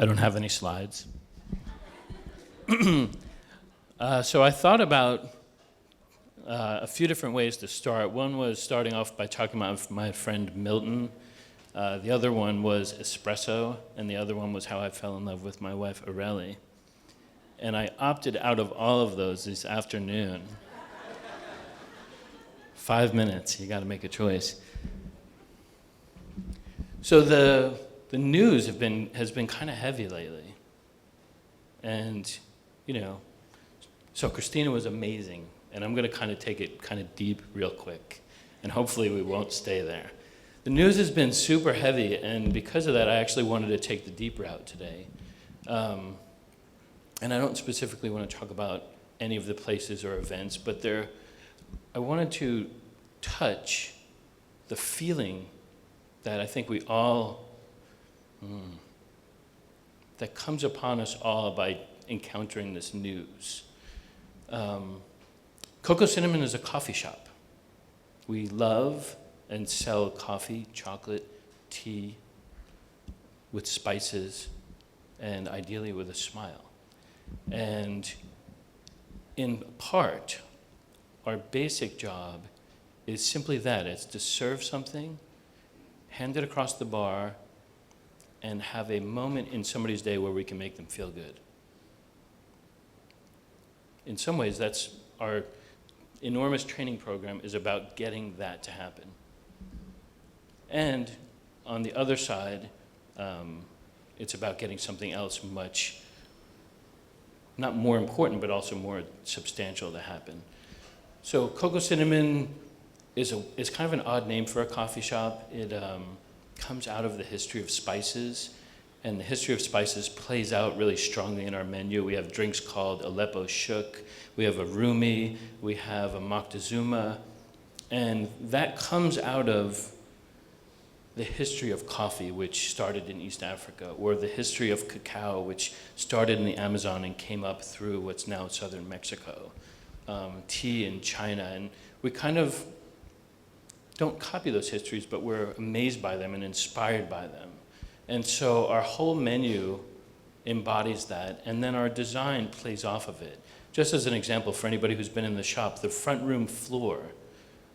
I don't have any slides. So I thought about a few different ways to start. One was starting off by talking about my friend Milton. The other one was espresso, and the other one was how I fell in love with my wife, Aurelie. And I opted out of all of those this afternoon. 5 minutes, you gotta make a choice. So the news has been kind of heavy lately. And, so Christina was amazing, and I'm gonna kind of take it kind of deep real quick, and hopefully we won't stay there. The news has been super heavy, and because of that, I actually wanted to take the deep route today. And I don't specifically want to talk about any of the places or events, but I wanted to touch the feeling that I think we all, that comes upon us all by encountering this news. Coco Cinnamon is a coffee shop. We love and sell coffee, chocolate, tea, with spices, and ideally with a smile. And in part, our basic job is simply that. It's to serve something, hand it across the bar, and have a moment in somebody's day where we can make them feel good. In some ways, that's our enormous training program is about getting that to happen. And on the other side, it's about getting something else much, not more important, but also more substantial to happen. So Coco Cinnamon is kind of an odd name for a coffee shop. It comes out of the history of spices, and the history of spices plays out really strongly in our menu. We have drinks called Aleppo Shook, we have a Rumi, we have a Moctezuma, and that comes out of the history of coffee, which started in East Africa, or the history of cacao, which started in the Amazon and came up through what's now southern Mexico, tea in China, and we kind of don't copy those histories, but we're amazed by them and inspired by them. And so our whole menu embodies that, and then our design plays off of it. Just as an example, for anybody who's been in the shop, the front room floor,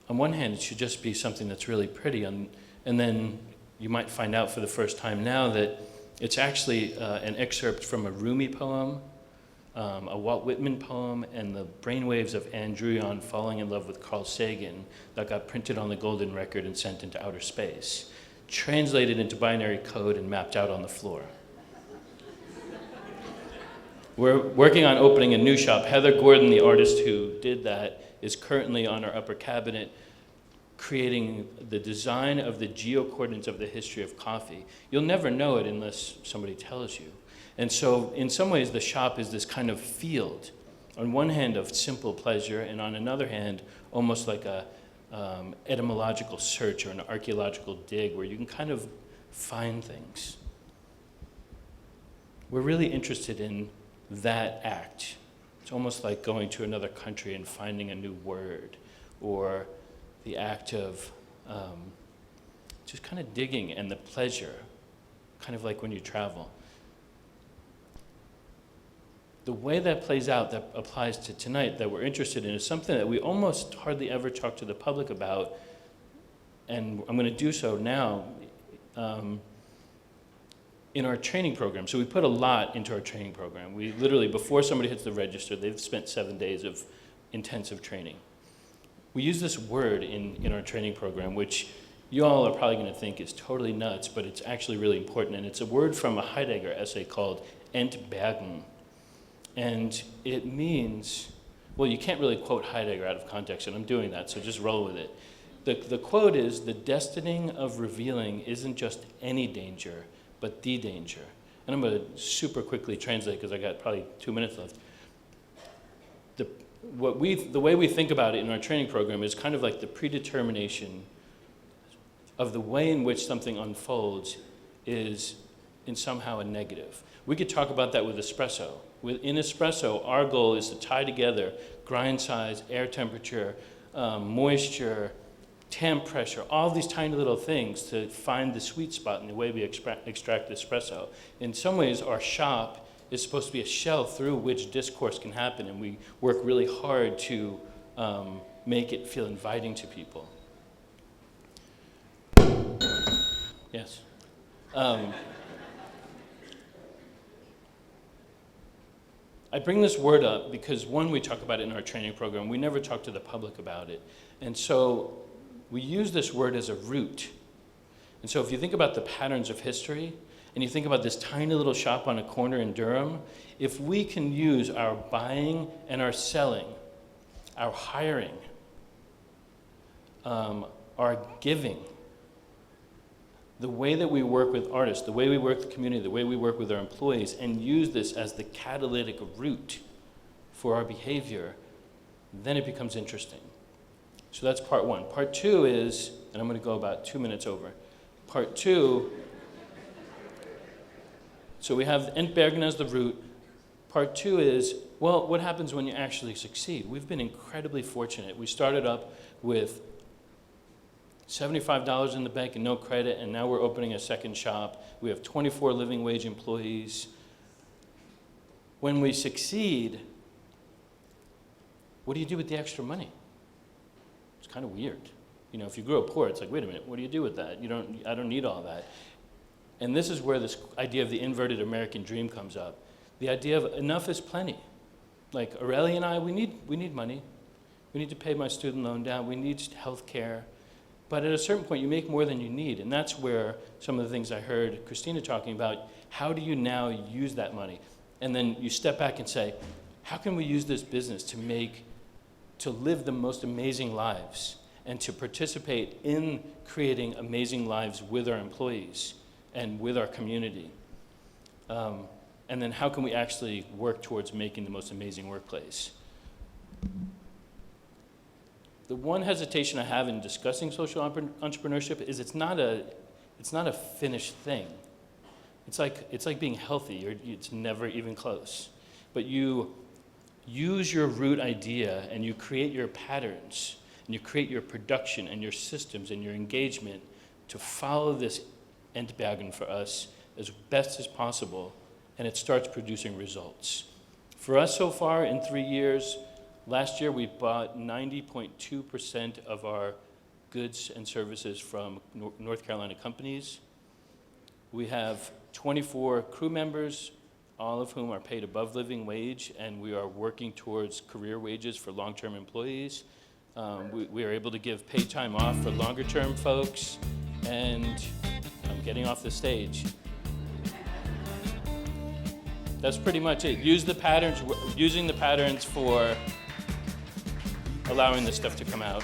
on one hand, it should just be something that's really pretty, and then you might find out for the first time now that it's actually an excerpt from a Rumi poem, a Walt Whitman poem, and the brainwaves of Anne Druyan falling in love with Carl Sagan that got printed on the golden record and sent into outer space, translated into binary code and mapped out on the floor. We're working on opening a new shop. Heather Gordon, the artist who did that, is currently on our upper cabinet creating the design of the geocoordinates of the history of coffee. You'll never know it unless somebody tells you. And so in some ways the shop is this kind of field, on one hand of simple pleasure, and on another hand almost like a etymological search or an archaeological dig where you can kind of find things. We're really interested in that act. It's almost like going to another country and finding a new word, or the act of just kind of digging, and the pleasure, kind of like when you travel. The way that plays out, that applies to tonight, that we're interested in, is something that we almost hardly ever talk to the public about, and I'm going to do so now in our training program. So we put a lot into our training program. We literally, before somebody hits the register, they've spent 7 days of intensive training. We use this word in our training program, which you all are probably going to think is totally nuts, but it's actually really important, and it's a word from a Heidegger essay called entbergen. And it means, well, you can't really quote Heidegger out of context, and I'm doing that, so just roll with it. The quote is, "The destiny of revealing isn't just any danger, but the danger." And I'm going to super quickly translate because I got probably 2 minutes left. The way we think about it in our training program is kind of like the predetermination of the way in which something unfolds is in somehow a negative. We could talk about that with espresso. In espresso, our goal is to tie together grind size, air temperature, moisture, temp pressure, all these tiny little things to find the sweet spot in the way we extract espresso. In some ways, our shop is supposed to be a shell through which discourse can happen, and we work really hard to make it feel inviting to people. Yes. I bring this word up because, one, we talk about it in our training program. We never talk to the public about it. And so we use this word as a root. And so if you think about the patterns of history, and you think about this tiny little shop on a corner in Durham, if we can use our buying and our selling, our hiring, our giving, the way that we work with artists, the way we work with the community, the way we work with our employees, and use this as the catalytic root for our behavior, then it becomes interesting. So that's part one. Part two is, and I'm going to go about 2 minutes over. Part two, so we have Entbergen as the root. Part two is, well, what happens when you actually succeed? We've been incredibly fortunate. We started up with $75 in the bank and no credit, and now we're opening a second shop. We have 24 living wage employees. When we succeed, what do you do with the extra money? It's kind of weird. You know, if you grow up poor, it's like, wait a minute, what do you do with that? I don't need all that. And this is where this idea of the inverted American dream comes up. The idea of enough is plenty. Like Aurelie and I, we need money. We need to pay my student loan down. We need health care. But at a certain point, you make more than you need. And that's where some of the things I heard Christina talking about, how do you now use that money? And then you step back and say, how can we use this business to live the most amazing lives and to participate in creating amazing lives with our employees and with our community? And then how can we actually work towards making the most amazing workplace? The one hesitation I have in discussing social entrepreneurship is it's not a finished thing. It's like being healthy. It's never even close. But you use your root idea and you create your patterns and you create your production and your systems and your engagement to follow this Entbergen for us as best as possible, and it starts producing results. For us so far in 3 years, last year we bought 90.2% of our goods and services from North Carolina companies. We have 24 crew members, all of whom are paid above living wage, and we are working towards career wages for long-term employees. We are able to give paid time off for longer-term folks, and I'm getting off the stage. That's pretty much it. Using the patterns for allowing this stuff to come out.